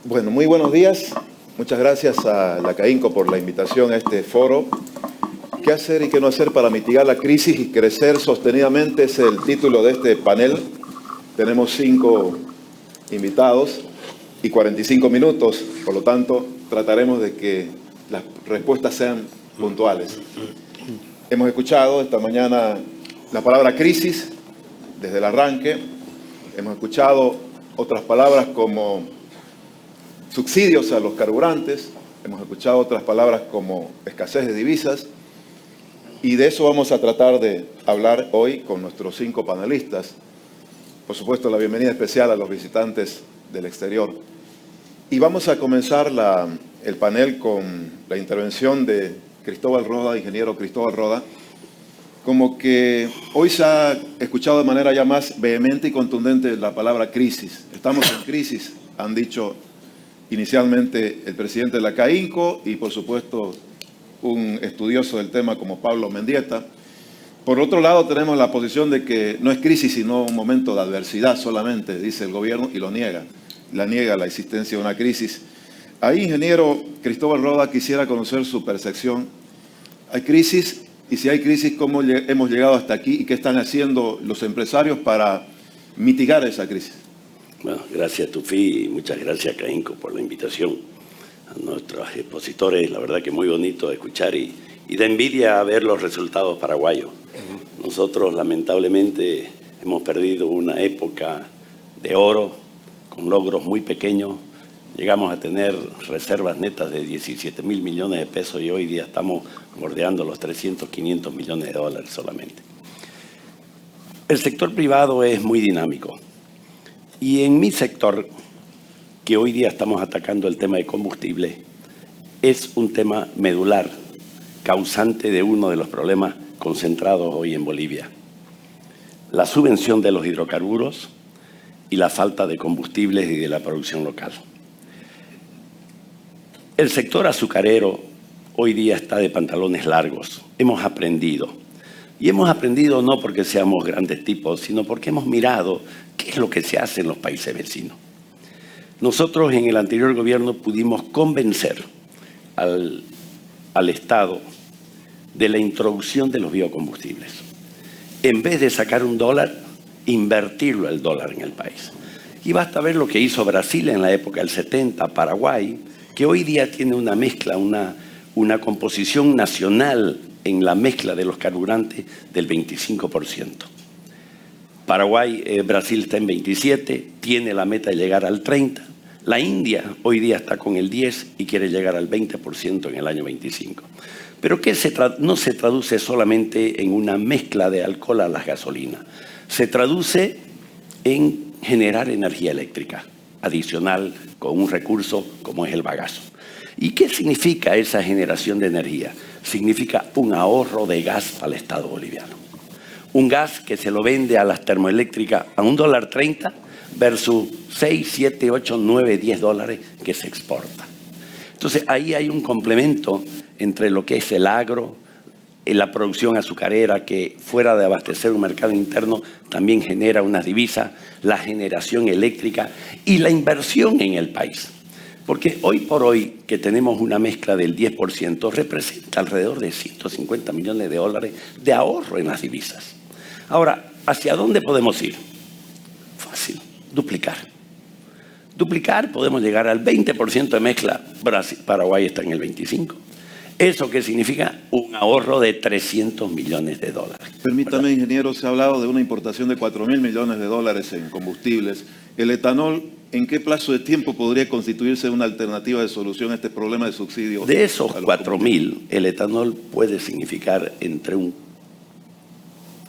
Bueno, muy buenos días. Muchas gracias a la CAINCO por la invitación a este foro. ¿Qué hacer y qué no hacer para mitigar la crisis y crecer sostenidamente? Es el título de este panel. Tenemos 5 invitados y 45 minutos. Por lo tanto, trataremos de que las respuestas sean puntuales. Hemos escuchado esta mañana la palabra crisis desde el arranque. Hemos escuchado otras palabras como subsidios a los carburantes, hemos escuchado otras palabras como escasez de divisas, y de eso vamos a tratar de hablar hoy con nuestros 5 panelistas. Por supuesto, la bienvenida especial a los visitantes del exterior. Y vamos a comenzar el panel con la intervención de Cristóbal Roda, ingeniero Cristóbal Roda. Como que hoy se ha escuchado de manera ya más vehemente y contundente la palabra crisis. Estamos en crisis, han dicho inicialmente el presidente de la CAINCO y, por supuesto, un estudioso del tema como Pablo Mendieta. Por otro lado, tenemos la posición de que no es crisis, sino un momento de adversidad solamente, dice el gobierno, y lo niega. Niega la existencia de una crisis. Ahí, ingeniero Cristóbal Roda, quisiera conocer su percepción. ¿Hay crisis? Y si hay crisis, ¿cómo hemos llegado hasta aquí? ¿Y qué están haciendo los empresarios para mitigar esa crisis? Bueno, gracias Tufi y muchas gracias CAINCO por la invitación a nuestros expositores. La verdad que muy bonito escuchar y da envidia ver los resultados paraguayos. Nosotros lamentablemente hemos perdido una época de oro con logros muy pequeños. Llegamos a tener reservas netas de 17.000 millones de pesos y hoy día estamos bordeando los 300, 500 millones de dólares solamente. El sector privado es muy dinámico. Y en mi sector, que hoy día estamos atacando el tema de combustible, es un tema medular, causante de uno de los problemas concentrados hoy en Bolivia. La subvención de los hidrocarburos y la falta de combustibles y de la producción local. El sector azucarero hoy día está de pantalones largos. Hemos aprendido. Y hemos aprendido no porque seamos grandes tipos, sino porque hemos mirado qué es lo que se hace en los países vecinos. Nosotros en el anterior gobierno pudimos convencer al Estado de la introducción de los biocombustibles. En vez de sacar $1, invertirlo el dólar en el país. Y basta ver lo que hizo Brasil en la época del 70, Paraguay, que hoy día tiene una mezcla, una composición nacional en la mezcla de los carburantes del 25%. Brasil está en 27, tiene la meta de llegar al 30. La India hoy día está con el 10 y quiere llegar al 20% en el año 25. Pero que no se traduce solamente en una mezcla de alcohol a las gasolinas. Se traduce en generar energía eléctrica adicional con un recurso como es el bagazo. ¿Y qué significa esa generación de energía? Significa un ahorro de gas para el Estado boliviano. Un gas que se lo vende a las termoeléctricas a $1.30 versus 6, 7, 8, 9, 10 dólares que se exporta. Entonces ahí hay un complemento entre lo que es el agro, la producción azucarera que fuera de abastecer un mercado interno también genera unas divisas, la generación eléctrica y la inversión en el país. Porque hoy por hoy que tenemos una mezcla del 10% representa alrededor de 150 millones de dólares de ahorro en las divisas. Ahora, ¿hacia dónde podemos ir? Fácil, duplicar. Duplicar, podemos llegar al 20% de mezcla. Paraguay está en el 25%. ¿Eso qué significa? Un ahorro de 300 millones de dólares. Permítame, ¿verdad? ingeniero, se ha hablado de una importación de 4.000 millones de dólares en combustibles. ¿El etanol en qué plazo de tiempo podría constituirse una alternativa de solución a este problema de subsidio? De esos 4.000, el etanol puede significar entre un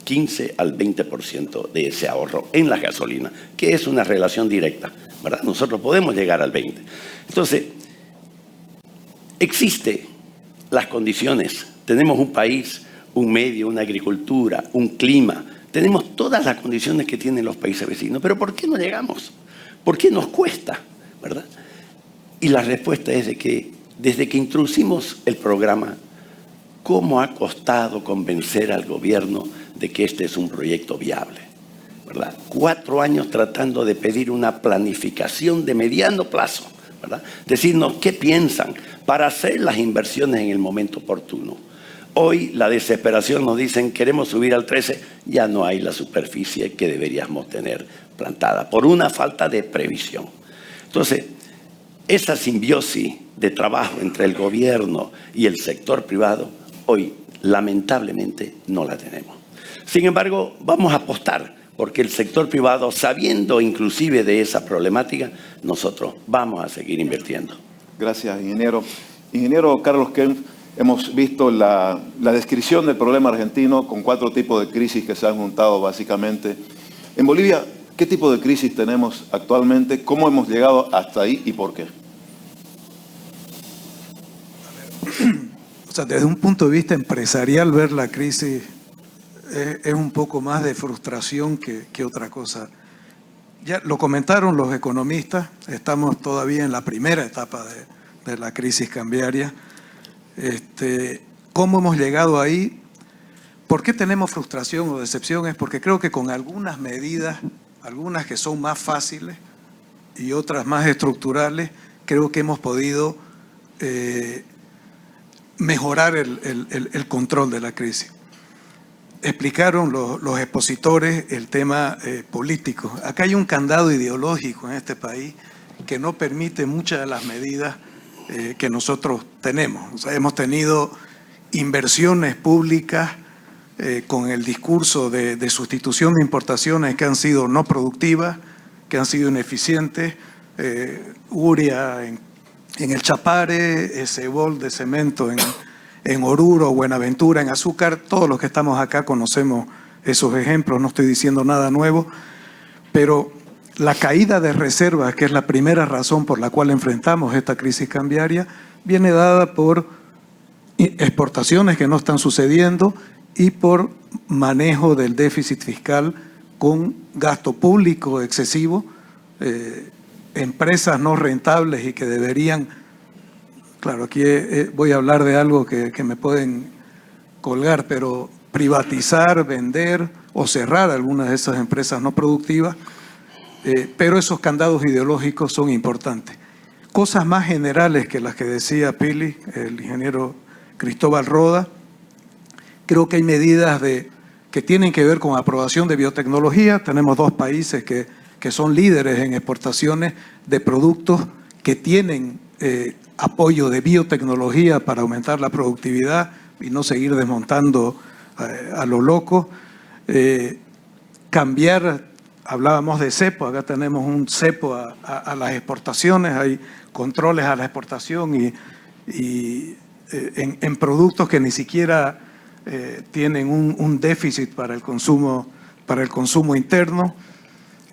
15 al 20% de ese ahorro en la gasolina, que es una relación directa, ¿verdad? Nosotros podemos llegar al 20%. Entonces, existe las condiciones. Tenemos un país, un medio, una agricultura, un clima. Tenemos todas las condiciones que tienen los países vecinos. Pero ¿por qué no llegamos? ¿Por qué nos cuesta? ¿Verdad? Y la respuesta es de que desde que introducimos el programa, ¿cómo ha costado convencer al gobierno de que este es un proyecto viable? ¿Verdad? 4 años tratando de pedir una planificación de mediano plazo ¿verdad? Decirnos qué piensan para hacer las inversiones en el momento oportuno. Hoy la desesperación nos dicen queremos subir al 13, ya no hay la superficie que deberíamos tener plantada por una falta de previsión. Entonces, esa simbiosis de trabajo entre el gobierno y el sector privado, hoy lamentablemente no la tenemos. Sin embargo, vamos a apostar porque el sector privado, sabiendo inclusive de esa problemática, nosotros vamos a seguir invirtiendo. Gracias, ingeniero. Ingeniero Carlos Kempf, hemos visto la descripción del problema argentino con 4 tipos de crisis que se han juntado básicamente. En Bolivia, ¿qué tipo de crisis tenemos actualmente? ¿Cómo hemos llegado hasta ahí y por qué? O sea, desde un punto de vista empresarial, ver la crisis es un poco más de frustración que otra cosa. Ya lo comentaron los economistas, estamos todavía en la primera etapa de la crisis cambiaria. ¿Cómo hemos llegado ahí? ¿Por qué tenemos frustración o decepción? Es porque creo que con algunas medidas, algunas que son más fáciles y otras más estructurales, creo que hemos podido mejorar el control de la crisis. Explicaron los expositores el tema político. Acá hay un candado ideológico en este país que no permite muchas de las medidas que nosotros tenemos. O sea, hemos tenido inversiones públicas con el discurso de sustitución de importaciones que han sido no productivas, que han sido ineficientes. Uria en el Chapare, Cebol de cemento en Oruro, Buenaventura, en azúcar. Todos los que estamos acá conocemos esos ejemplos, no estoy diciendo nada nuevo, pero la caída de reservas, que es la primera razón por la cual enfrentamos esta crisis cambiaria, viene dada por exportaciones que no están sucediendo y por manejo del déficit fiscal con gasto público excesivo, empresas no rentables y que deberían, claro, aquí voy a hablar de algo que me pueden colgar, pero privatizar, vender o cerrar algunas de esas empresas no productivas, pero esos candados ideológicos son importantes. Cosas más generales que las que decía Pili, el ingeniero Cristóbal Roda, creo que hay medidas que tienen que ver con aprobación de biotecnología. Tenemos 2 países que son líderes en exportaciones de productos que tienen apoyo de biotecnología para aumentar la productividad y no seguir desmontando a lo loco. Cambiar, hablábamos de cepo, acá tenemos un cepo a las exportaciones, hay controles a la exportación y en productos que ni siquiera tienen un déficit para el consumo interno.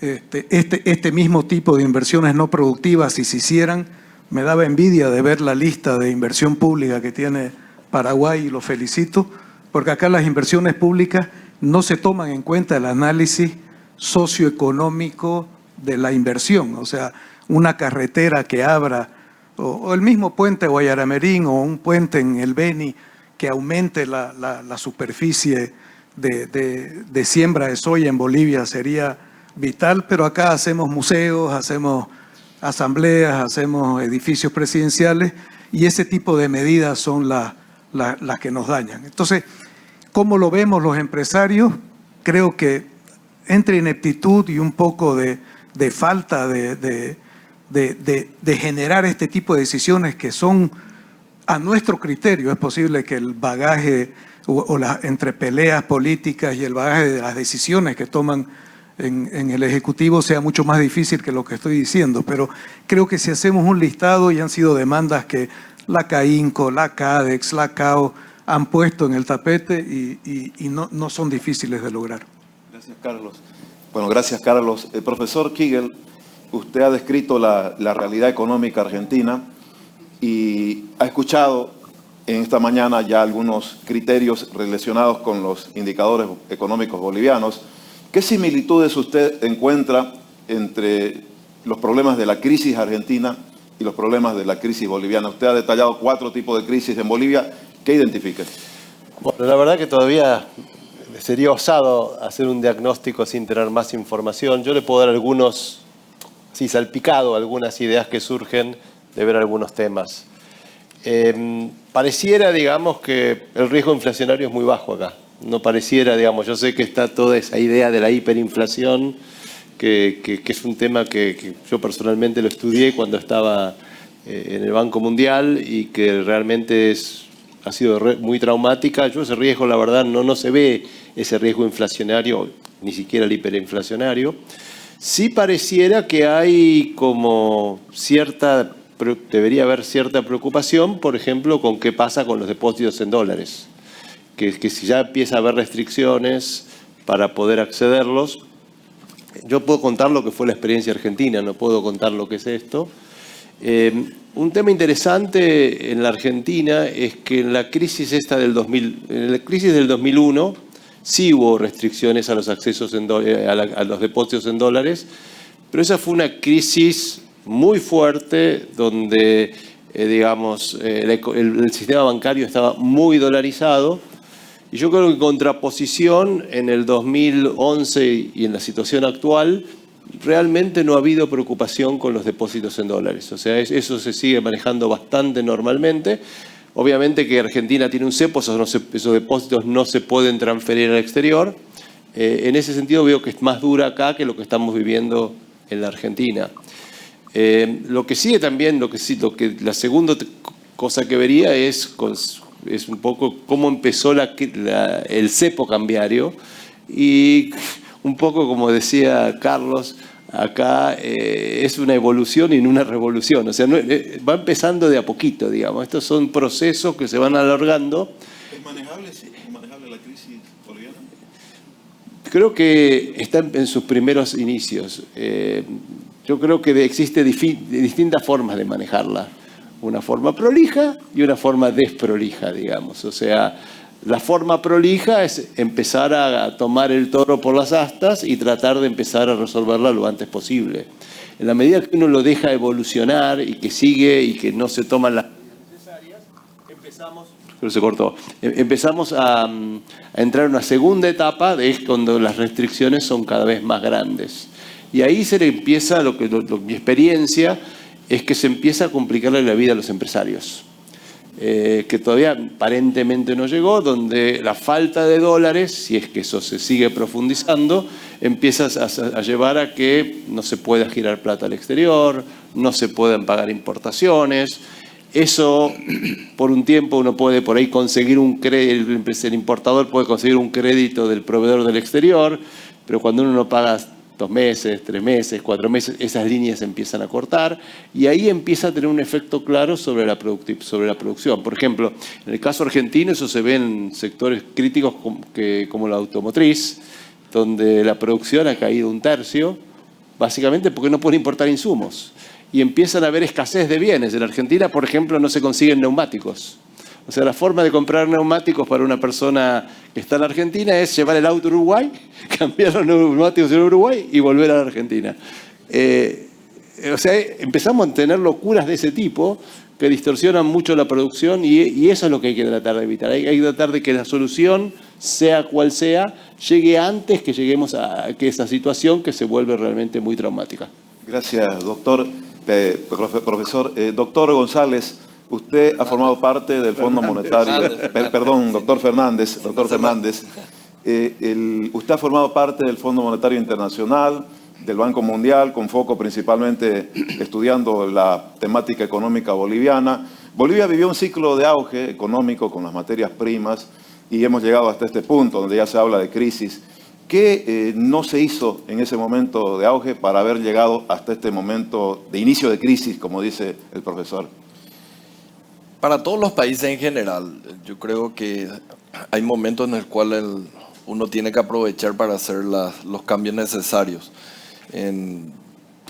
Este mismo tipo de inversiones no productivas, si se hicieran, me daba envidia de ver la lista de inversión pública que tiene Paraguay y lo felicito, porque acá las inversiones públicas no se toman en cuenta el análisis socioeconómico de la inversión. O sea, una carretera que abra, o el mismo puente Guayaramerín o un puente en el Beni que aumente la superficie de siembra de soya en Bolivia sería vital, pero acá hacemos museos, hacemos asambleas, hacemos edificios presidenciales y ese tipo de medidas son las que nos dañan. Entonces, ¿cómo lo vemos los empresarios? Creo que entre ineptitud y un poco de falta de generar este tipo de decisiones que son a nuestro criterio. Es posible que el bagaje entre peleas políticas y el bagaje de las decisiones que toman en el Ejecutivo sea mucho más difícil que lo que estoy diciendo, pero creo que si hacemos un listado, y han sido demandas que la CAINCO, la CADEX, la CAO han puesto en el tapete y no son difíciles de lograr. Gracias, Carlos. Bueno, gracias, Carlos. Profesor Kigel, usted ha descrito la realidad económica argentina y ha escuchado en esta mañana ya algunos criterios relacionados con los indicadores económicos bolivianos. ¿Qué similitudes usted encuentra entre los problemas de la crisis argentina y los problemas de la crisis boliviana? Usted ha detallado 4 tipos de crisis en Bolivia. ¿Qué identifica? Bueno, la verdad que todavía sería osado hacer un diagnóstico sin tener más información. Yo le puedo dar algunas ideas que surgen ver algunos temas. Pareciera, digamos, que el riesgo inflacionario es muy bajo acá. No pareciera, digamos, yo sé que está toda esa idea de la hiperinflación, que es un tema que yo personalmente lo estudié cuando estaba en el Banco Mundial y que realmente ha sido muy traumática. Yo ese riesgo, la verdad, no se ve ese riesgo inflacionario, ni siquiera el hiperinflacionario. Sí pareciera que hay como debería haber cierta preocupación, por ejemplo, con qué pasa con los depósitos en dólares. Que si ya empieza a haber restricciones para poder accederlos. Yo puedo contar lo que fue la experiencia argentina, no puedo contar lo que es esto. Un tema interesante en la Argentina es que en la crisis en la crisis del 2001 sí hubo restricciones a los accesos a los depósitos en dólares, pero esa fue una crisis muy fuerte donde, digamos, el sistema bancario estaba muy dolarizado. Y yo creo que en contraposición en el 2011 y en la situación actual, realmente no ha habido preocupación con los depósitos en dólares. O sea, eso se sigue manejando bastante normalmente. Obviamente que Argentina tiene un cepo, esos depósitos no se pueden transferir al exterior. En ese sentido veo que es más dura acá que lo que estamos viviendo en la Argentina. Lo que sigue también, la segunda cosa que vería es un poco cómo empezó el cepo cambiario y un poco como decía Carlos, acá es una evolución y no una revolución, o sea, va empezando de a poquito, digamos. Estos son procesos que se van alargando. ¿Es manejable, sí? ¿Es manejable la crisis boliviana? Creo que está en sus primeros inicios. Yo creo que existe distintas formas de manejarla. Una forma prolija y una forma desprolija, digamos. O sea, la forma prolija es empezar a tomar el toro por las astas y tratar de empezar a resolverla lo antes posible. En la medida que uno lo deja evolucionar y que sigue y que no se toman las necesarias, empezamos a entrar en una segunda etapa, es cuando las restricciones son cada vez más grandes. Y ahí se le empieza, mi experiencia es que se empieza a complicarle la vida a los empresarios, que todavía aparentemente no llegó, donde la falta de dólares, si es que eso se sigue profundizando, empieza a llevar a que no se pueda girar plata al exterior, no se puedan pagar importaciones. Eso, por un tiempo, uno puede por ahí conseguir un crédito, el importador puede conseguir un crédito del proveedor del exterior, pero cuando uno no paga 2 meses, 3 meses, 4 meses, esas líneas empiezan a cortar y ahí empieza a tener un efecto claro sobre la producción. Por ejemplo, en el caso argentino eso se ve en sectores críticos como la automotriz, donde la producción ha caído 1/3, básicamente porque no pueden importar insumos. Y empiezan a haber escasez de bienes. En Argentina, por ejemplo, no se consiguen neumáticos. O sea, la forma de comprar neumáticos para una persona que está en Argentina es llevar el auto a Uruguay, cambiar los neumáticos en Uruguay y volver a la Argentina. O sea, empezamos a tener locuras de ese tipo que distorsionan mucho la producción y eso es lo que hay que tratar de evitar. Hay que tratar de que la solución, sea cual sea, llegue antes que lleguemos a que esa situación que se vuelve realmente muy traumática. Gracias, doctor. Profesor, doctor González, usted ha formado parte del Fondo Monetario, perdón, doctor Fernández, usted ha formado parte del Fondo Monetario Internacional, del Banco Mundial, con foco principalmente estudiando la temática económica boliviana. Bolivia vivió un ciclo de auge económico con las materias primas y hemos llegado hasta este punto donde ya se habla de crisis. ¿Qué no se hizo en ese momento de auge para haber llegado hasta este momento de inicio de crisis, como dice el profesor? Para todos los países en general, yo creo que hay momentos en el cual uno tiene que aprovechar para hacer los cambios necesarios en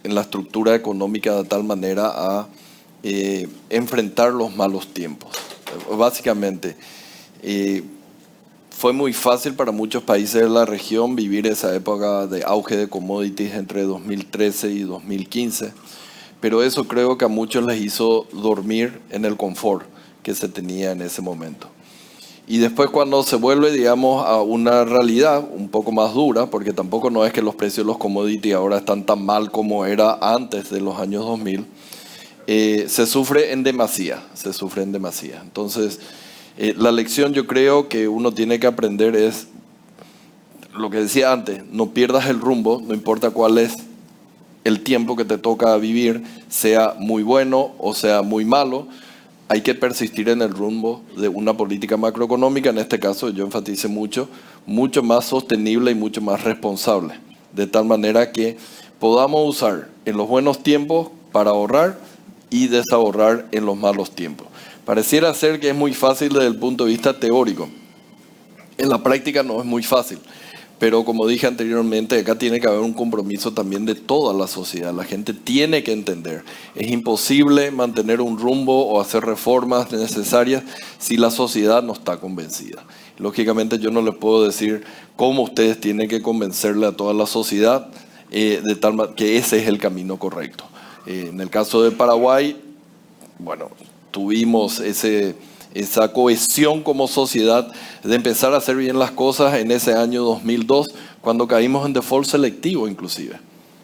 la estructura económica de tal manera a enfrentar los malos tiempos. Básicamente, fue muy fácil para muchos países de la región vivir esa época de auge de commodities entre 2013 y 2015. Pero eso creo que a muchos les hizo dormir en el confort que se tenía en ese momento. Y después cuando se vuelve, digamos, a una realidad un poco más dura, porque tampoco no es que los precios de los commodities ahora están tan mal como era antes de los años 2000, se sufre en demasía, Entonces, la lección yo creo que uno tiene que aprender es lo que decía antes, no pierdas el rumbo, no importa cuál es el tiempo que te toca vivir, sea muy bueno o sea muy malo, hay que persistir en el rumbo de una política macroeconómica, en este caso yo enfatice mucho más sostenible y mucho más responsable, de tal manera que podamos usar en los buenos tiempos para ahorrar y desahorrar en los malos tiempos. Pareciera ser que es muy fácil desde el punto de vista teórico. En la práctica no es muy fácil. Pero como dije anteriormente, acá tiene que haber un compromiso también de toda la sociedad. La gente tiene que entender. Es imposible mantener un rumbo o hacer reformas necesarias si la sociedad no está convencida. Lógicamente yo no les puedo decir cómo ustedes tienen que convencerle a toda la sociedad de tal manera que ese es el camino correcto. En el caso de Paraguay, bueno, tuvimos esa cohesión como sociedad de empezar a hacer bien las cosas en ese año 2002, cuando caímos en default selectivo inclusive.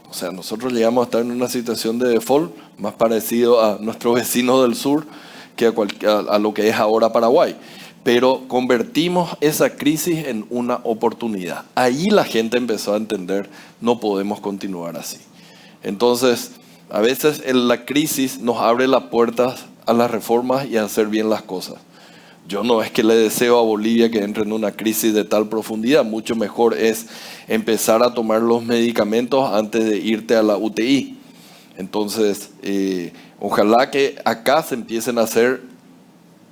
O sea, nosotros llegamos a estar en una situación de default más parecido a nuestros vecinos del sur que a lo que es ahora Paraguay. Pero convertimos esa crisis en una oportunidad. Ahí la gente empezó a entender, no podemos continuar así. Entonces, a veces la crisis nos abre las puertas a las reformas y a hacer bien las cosas. Yo no es que le deseo a Bolivia que entre en una crisis de tal profundidad, mucho mejor es empezar a tomar los medicamentos antes de irte a la UTI. Entonces, ojalá que acá se empiecen a hacer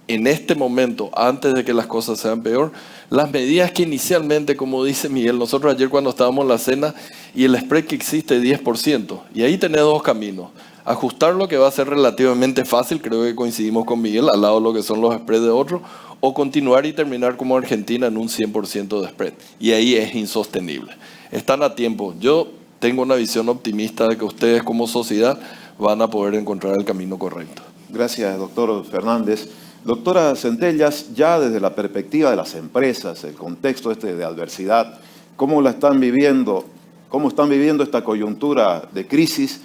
en este momento, antes de que las cosas sean peor, las medidas que inicialmente, como dice Miguel, nosotros ayer cuando estábamos en la cena y el spread que existe 10%, y ahí tenés dos caminos. Ajustarlo, que va a ser relativamente fácil, creo que coincidimos con Miguel, al lado de lo que son los spreads de otros, o continuar y terminar como Argentina en un 100% de spread. Y ahí es insostenible. Están a tiempo. Yo tengo una visión optimista de que ustedes como sociedad van a poder encontrar el camino correcto. Gracias, doctor Fernández. Doctora Centellas, ya desde la perspectiva de las empresas, el contexto de adversidad, ¿cómo la están viviendo? ¿Cómo están viviendo esta coyuntura de crisis?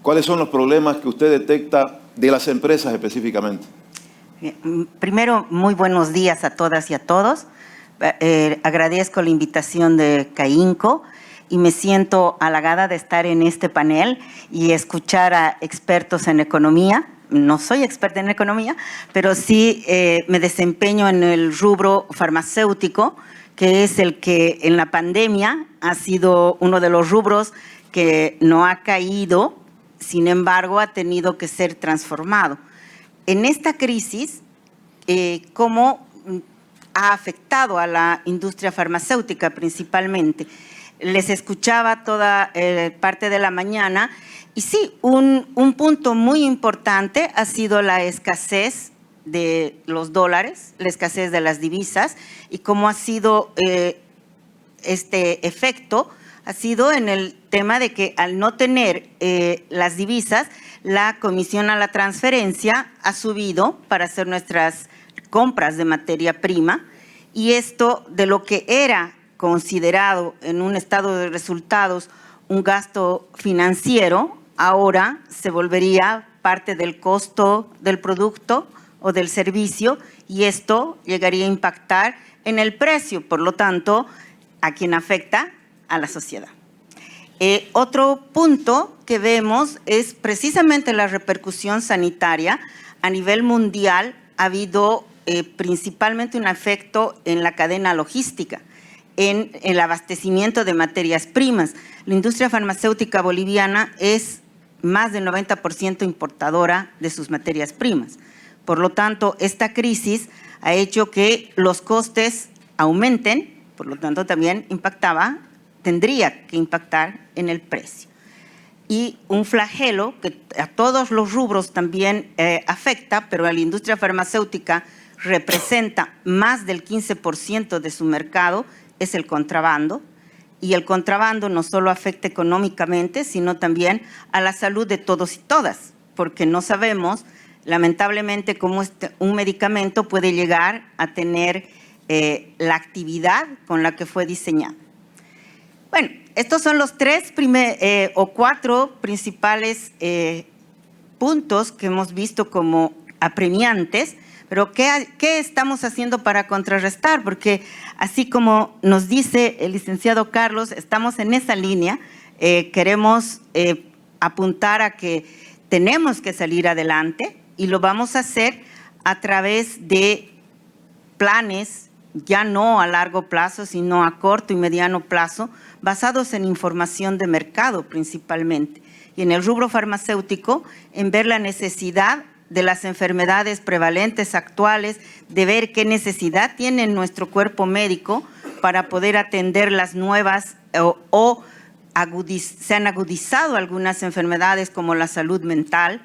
¿Cuáles son los problemas que usted detecta de las empresas específicamente? Primero, muy buenos días a todas y a todos. Agradezco la invitación de CAINCO y me siento halagada de estar en este panel y escuchar a expertos en economía. No soy experta en economía, pero sí me desempeño en el rubro farmacéutico, que es el que en la pandemia ha sido uno de los rubros que no ha caído, sin embargo ha tenido que ser transformado. En esta crisis, ¿cómo ha afectado a la industria farmacéutica principalmente? Les escuchaba toda parte de la mañana y sí, un punto muy importante ha sido la escasez de los dólares, la escasez de las divisas y cómo ha sido este efecto, ha sido en el tema de que al no tener las divisas, la comisión a la transferencia ha subido para hacer nuestras compras de materia prima y esto de lo que era considerado en un estado de resultados un gasto financiero, ahora se volvería parte del costo del producto o del servicio y esto llegaría a impactar en el precio, por lo tanto, a quien afecta a la sociedad. Otro punto que vemos es precisamente la repercusión sanitaria. A nivel mundial ha habido principalmente un efecto en la cadena logística, en el abastecimiento de materias primas. La industria farmacéutica boliviana es más del 90% importadora de sus materias primas. Por lo tanto, esta crisis ha hecho que los costes aumenten, por lo tanto también tendría que impactar en el precio. Y un flagelo que a todos los rubros también afecta, pero a la industria farmacéutica representa más del 15% de su mercado, es el contrabando. Y el contrabando no solo afecta económicamente, sino también a la salud de todos y todas, porque no sabemos, lamentablemente, cómo un medicamento puede llegar a tener la actividad con la que fue diseñado. Bueno, estos son los 3 o 4 principales puntos que hemos visto como apremiantes, pero ¿qué estamos haciendo para contrarrestar? Porque así como nos dice el licenciado Carlos, estamos en esa línea, queremos apuntar a que tenemos que salir adelante y lo vamos a hacer a través de planes, ya no a largo plazo, sino a corto y mediano plazo, basados en información de mercado principalmente. Y en el rubro farmacéutico, en ver la necesidad de las enfermedades prevalentes actuales, de ver qué necesidad tiene nuestro cuerpo médico para poder atender las nuevas se han agudizado algunas enfermedades como la salud mental.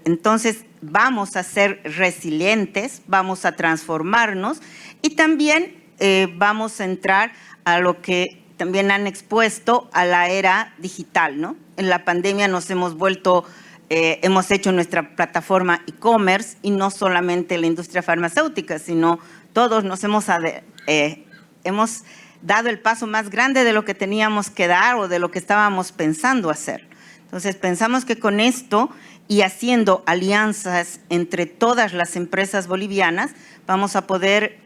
Entonces vamos a ser resilientes, vamos a transformarnos y también vamos a entrar a lo que también han expuesto a la era digital, ¿no? En la pandemia nos hemos vuelto, hemos hecho nuestra plataforma e-commerce y no solamente la industria farmacéutica, sino todos nos hemos dado el paso más grande de lo que teníamos que dar o de lo que estábamos pensando hacer. Entonces pensamos que con esto y haciendo alianzas entre todas las empresas bolivianas vamos a poder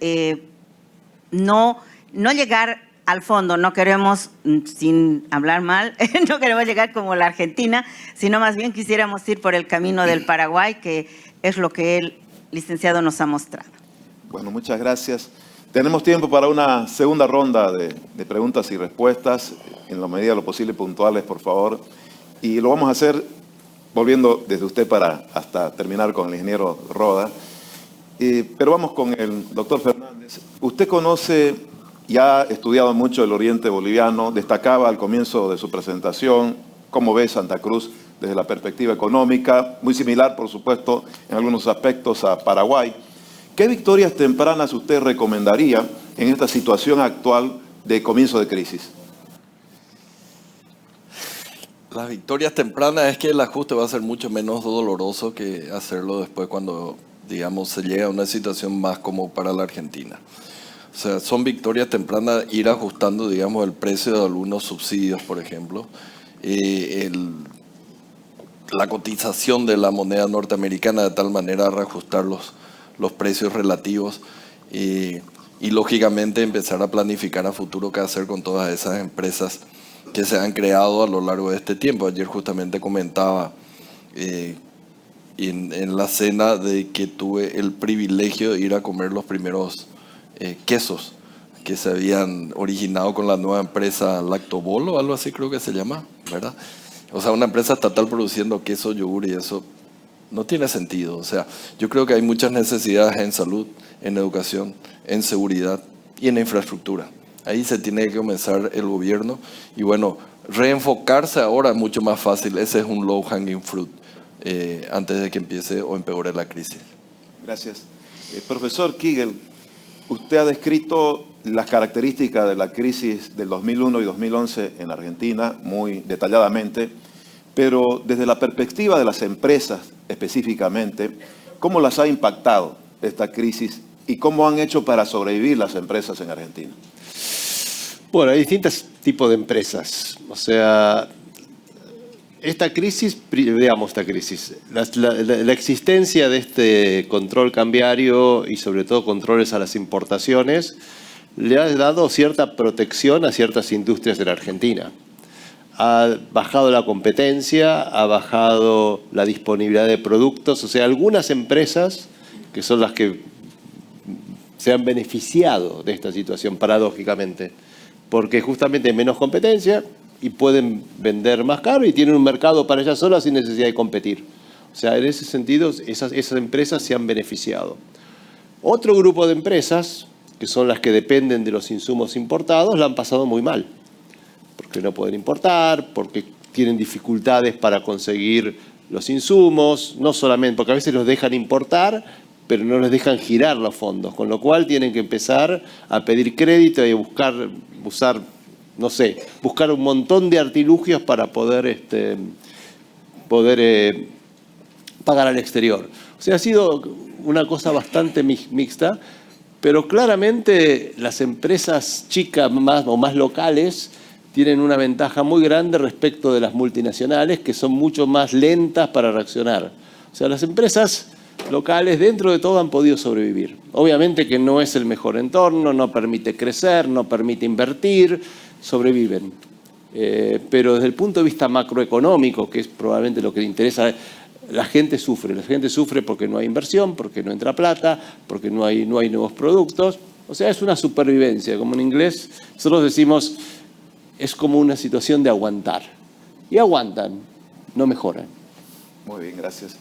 no llegar al fondo, no queremos, sin hablar mal, no queremos llegar como la Argentina, sino más bien quisiéramos ir por el camino del Paraguay, que es lo que el licenciado nos ha mostrado. Bueno, muchas gracias. Tenemos tiempo para una segunda ronda de preguntas y respuestas, en la medida de lo posible puntuales, por favor. Y lo vamos a hacer volviendo desde usted hasta terminar con el ingeniero Roda. Pero vamos con el doctor Fernández. Usted conoce y ha estudiado mucho el oriente boliviano, destacaba al comienzo de su presentación cómo ve Santa Cruz desde la perspectiva económica, muy similar, por supuesto, en algunos aspectos a Paraguay. ¿Qué victorias tempranas usted recomendaría en esta situación actual de comienzo de crisis? Las victorias tempranas es que el ajuste va a ser mucho menos doloroso que hacerlo después cuando, digamos, se llega a una situación más como para la Argentina. O sea, son victorias tempranas ir ajustando, digamos, el precio de algunos subsidios, por ejemplo. La cotización de la moneda norteamericana de tal manera a reajustar los precios relativos y lógicamente empezar a planificar a futuro qué hacer con todas esas empresas que se han creado a lo largo de este tiempo. Ayer justamente comentaba en la cena de que tuve el privilegio de ir a comer los primeros quesos que se habían originado con la nueva empresa Lactobol o algo así creo que se llama, ¿verdad? O sea, una empresa estatal produciendo queso, yogur y eso no tiene sentido. O sea, yo creo que hay muchas necesidades en salud, en educación, en seguridad y en infraestructura. Ahí se tiene que comenzar el gobierno y bueno, reenfocarse ahora es mucho más fácil. Ese es un low hanging fruit antes de que empiece o empeore la crisis. Gracias. Profesor Kigel, usted ha descrito las características de la crisis del 2001 y 2011 en Argentina muy detalladamente, pero desde la perspectiva de las empresas específicamente, ¿cómo las ha impactado esta crisis y cómo han hecho para sobrevivir las empresas en Argentina? Bueno, hay distintos tipos de empresas. O sea, esta crisis, la existencia de este control cambiario y sobre todo controles a las importaciones le ha dado cierta protección a ciertas industrias de la Argentina. Ha bajado la competencia, ha bajado la disponibilidad de productos. O sea, algunas empresas que son las que se han beneficiado de esta situación, paradójicamente, porque justamente hay menos competencia y pueden vender más caro y tienen un mercado para ellas solas sin necesidad de competir. O sea, en ese sentido, esas empresas se han beneficiado. Otro grupo de empresas, que son las que dependen de los insumos importados, la han pasado muy mal. Porque no pueden importar, porque tienen dificultades para conseguir los insumos, no solamente porque a veces los dejan importar, pero no les dejan girar los fondos, con lo cual tienen que empezar a pedir crédito y a buscar un montón de artilugios para poder pagar al exterior. O sea, ha sido una cosa bastante mixta, pero claramente las empresas chicas más locales tienen una ventaja muy grande respecto de las multinacionales, que son mucho más lentas para reaccionar. O sea, las empresas locales dentro de todo han podido sobrevivir. Obviamente que no es el mejor entorno, no permite crecer, no permite invertir, sobreviven. Pero desde el punto de vista macroeconómico, que es probablemente lo que le interesa, la gente sufre porque no hay inversión, porque no entra plata, porque no hay nuevos productos. O sea, es una supervivencia, como en inglés nosotros decimos, es como una situación de aguantar. Y aguantan, no mejoran. Muy bien, gracias.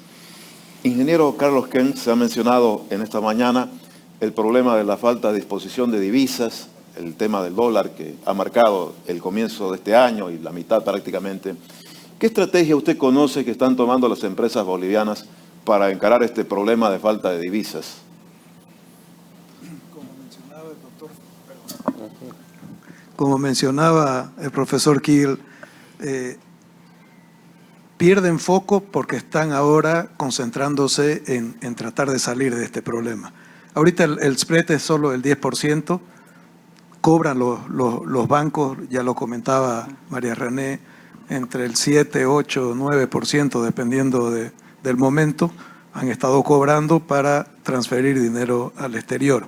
Ingeniero Carlos Kent, se ha mencionado en esta mañana el problema de la falta de disposición de divisas, el tema del dólar que ha marcado el comienzo de este año y la mitad prácticamente. ¿Qué estrategia usted conoce que están tomando las empresas bolivianas para encarar este problema de falta de divisas? Como mencionaba el profesor Kiel, pierden foco porque están ahora concentrándose en tratar de salir de este problema. Ahorita el spread es solo el 10%, cobran los bancos, ya lo comentaba María René, entre el 7, 8, 9%, dependiendo del momento, han estado cobrando para transferir dinero al exterior.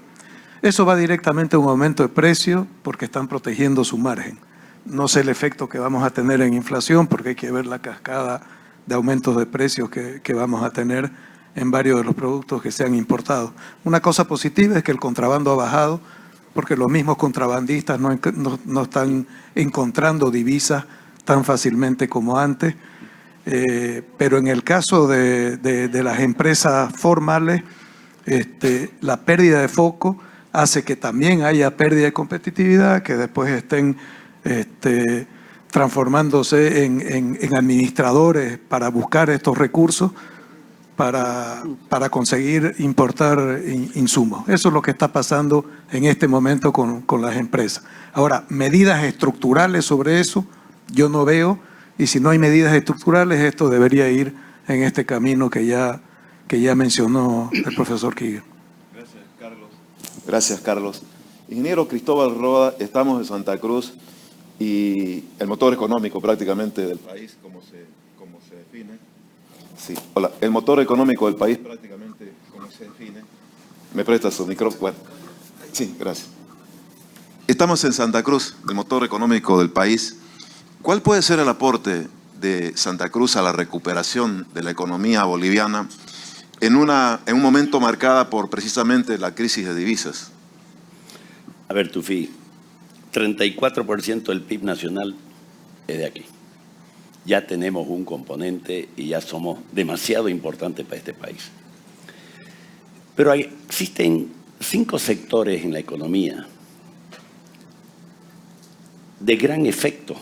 Eso va directamente a un aumento de precio porque están protegiendo su margen. No sé el efecto que vamos a tener en inflación porque hay que ver la cascada de aumentos de precios que vamos a tener en varios de los productos que se han importado. Una cosa positiva es que el contrabando ha bajado porque los mismos contrabandistas no están encontrando divisas tan fácilmente como antes. Pero en el caso de las empresas formales, la pérdida de foco hace que también haya pérdida de competitividad, que después estén transformándose en administradores para buscar estos recursos para conseguir importar insumos. Eso es lo que está pasando en este momento con las empresas. Ahora, medidas estructurales sobre eso yo no veo, y si no hay medidas estructurales, esto debería ir en este camino que ya mencionó el profesor Kiel. Gracias, Carlos. Gracias, Carlos. Ingeniero Cristóbal Roda, estamos en Santa Cruz y el motor económico prácticamente del país, ¿cómo se define? Sí, hola. El motor económico del país prácticamente, ¿cómo se define? ¿Me presta su micrófono? Bueno, sí, gracias. Estamos en Santa Cruz, el motor económico del país. ¿Cuál puede ser el aporte de Santa Cruz a la recuperación de la economía boliviana en un momento marcada por precisamente la crisis de divisas? A ver, Tufi, 34% del PIB nacional es de aquí. Ya tenemos un componente y ya somos demasiado importantes para este país. Pero existen 5 sectores en la economía de gran efecto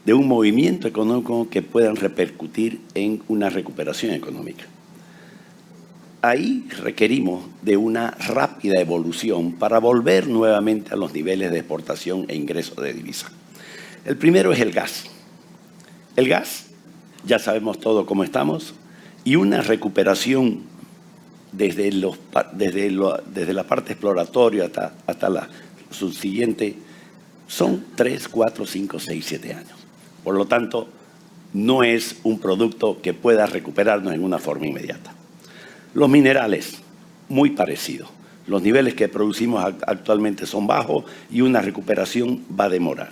de un movimiento económico que puedan repercutir en una recuperación económica. Ahí requerimos de una rápida evolución para volver nuevamente a los niveles de exportación e ingreso de divisas. El primero es el gas. El gas, ya sabemos todo cómo estamos, y una recuperación desde la parte exploratoria hasta la subsiguiente son 3, 4, 5, 6, 7 años. Por lo tanto, no es un producto que pueda recuperarnos en una forma inmediata. Los minerales, muy parecidos. Los niveles que producimos actualmente son bajos y una recuperación va a demorar.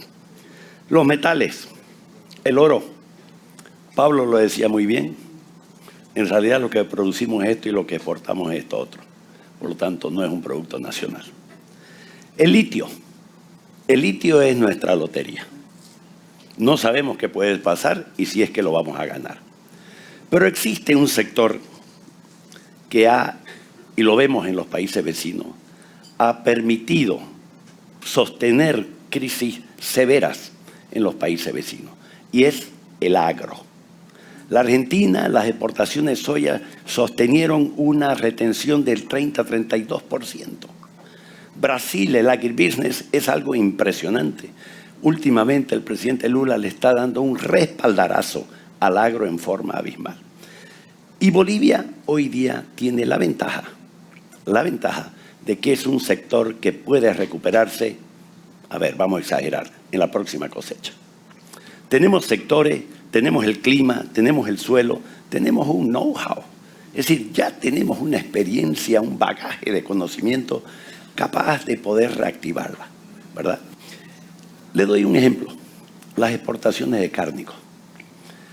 Los metales, el oro. Pablo lo decía muy bien. En realidad lo que producimos es esto y lo que exportamos es esto otro. Por lo tanto, no es un producto nacional. El litio. El litio es nuestra lotería. No sabemos qué puede pasar y si es que lo vamos a ganar. Pero existe un sector que y lo vemos en los países vecinos, ha permitido sostener crisis severas en los países vecinos, y es el agro. La Argentina, las exportaciones de soya sostenieron una retención del 30-32%. Brasil, el agribusiness, es algo impresionante. Últimamente el presidente Lula le está dando un respaldarazo al agro en forma abismal. Y Bolivia hoy día tiene la ventaja de que es un sector que puede recuperarse, a ver, vamos a exagerar, en la próxima cosecha. Tenemos sectores, tenemos el clima, tenemos el suelo, tenemos un know-how. Es decir, ya tenemos una experiencia, un bagaje de conocimiento capaz de poder reactivarla, ¿verdad? Le doy un ejemplo. Las exportaciones de cárnicos.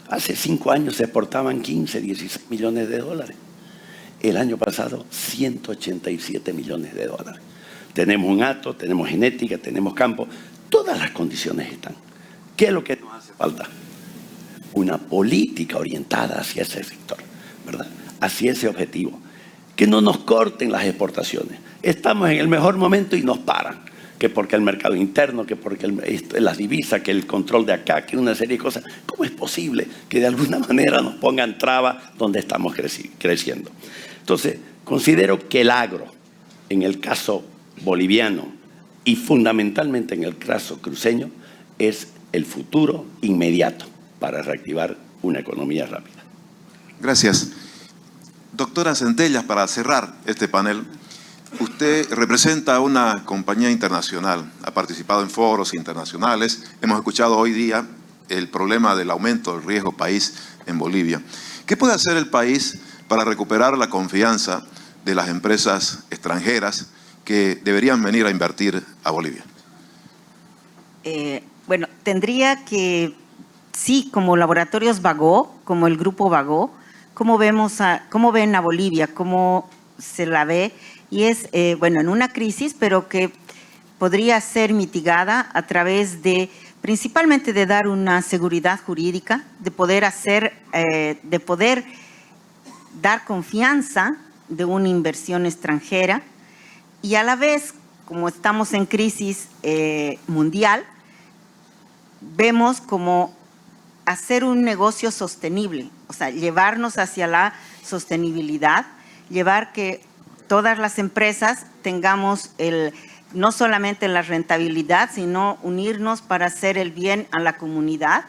Hace 5 años se exportaban 15, 16 millones de dólares. El año pasado, 187 millones de dólares. Tenemos un hato, tenemos genética, tenemos campo. Todas las condiciones están. ¿Qué es lo que nos hace falta? Una política orientada hacia ese sector, ¿verdad? Hacia ese objetivo. Que no nos corten las exportaciones. Estamos en el mejor momento y nos paran. Que porque el mercado interno, que porque las divisas, que el control de acá, que una serie de cosas. ¿Cómo es posible que de alguna manera nos pongan trabas donde estamos creciendo? Entonces, considero que el agro, en el caso boliviano y fundamentalmente en el caso cruceño, es el futuro inmediato para reactivar una economía rápida. Gracias. Doctora Centellas, para cerrar este panel, usted representa una compañía internacional, ha participado en foros internacionales, hemos escuchado hoy día el problema del aumento del riesgo país en Bolivia. ¿Qué puede hacer el país para recuperar la confianza de las empresas extranjeras que deberían venir a invertir a Bolivia? Bueno, tendría que, sí, como Laboratorios Bagó, como el Grupo Bagó, ¿cómo ven a Bolivia? ¿Cómo se la ve? Y es, bueno, en una crisis, pero que podría ser mitigada a través de, principalmente de dar una seguridad jurídica, de poder dar confianza de una inversión extranjera y a la vez, como estamos en crisis mundial, vemos como hacer un negocio sostenible, o sea, llevarnos hacia la sostenibilidad, llevar que todas las empresas tengamos no solamente la rentabilidad, sino unirnos para hacer el bien a la comunidad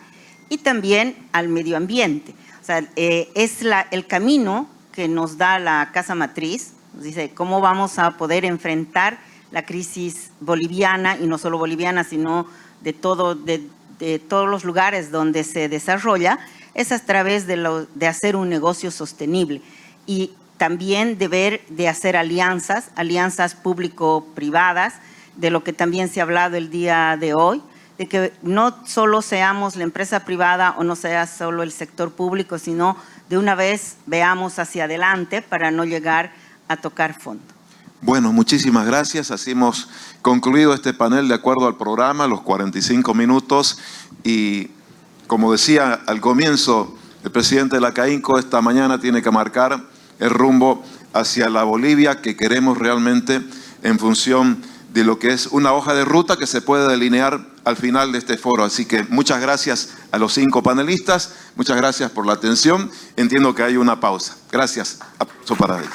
y también al medio ambiente. O sea, es el camino que nos da la Casa Matriz, nos dice cómo vamos a poder enfrentar la crisis boliviana, y no solo boliviana, sino de todos los lugares donde se desarrolla, es a través de hacer un negocio sostenible y también de hacer alianzas público-privadas, de lo que también se ha hablado el día de hoy, de que no solo seamos la empresa privada o no sea solo el sector público, sino de una vez veamos hacia adelante para no llegar a tocar fondo. Bueno, muchísimas gracias. Así hemos concluido este panel de acuerdo al programa, los 45 minutos. Y como decía al comienzo, el presidente de la CAINCO esta mañana tiene que marcar el rumbo hacia la Bolivia que queremos realmente en función de lo que es una hoja de ruta que se puede delinear al final de este foro. Así que muchas gracias a los 5 panelistas, muchas gracias por la atención. Entiendo que hay una pausa. Gracias. Aplauso para ellos.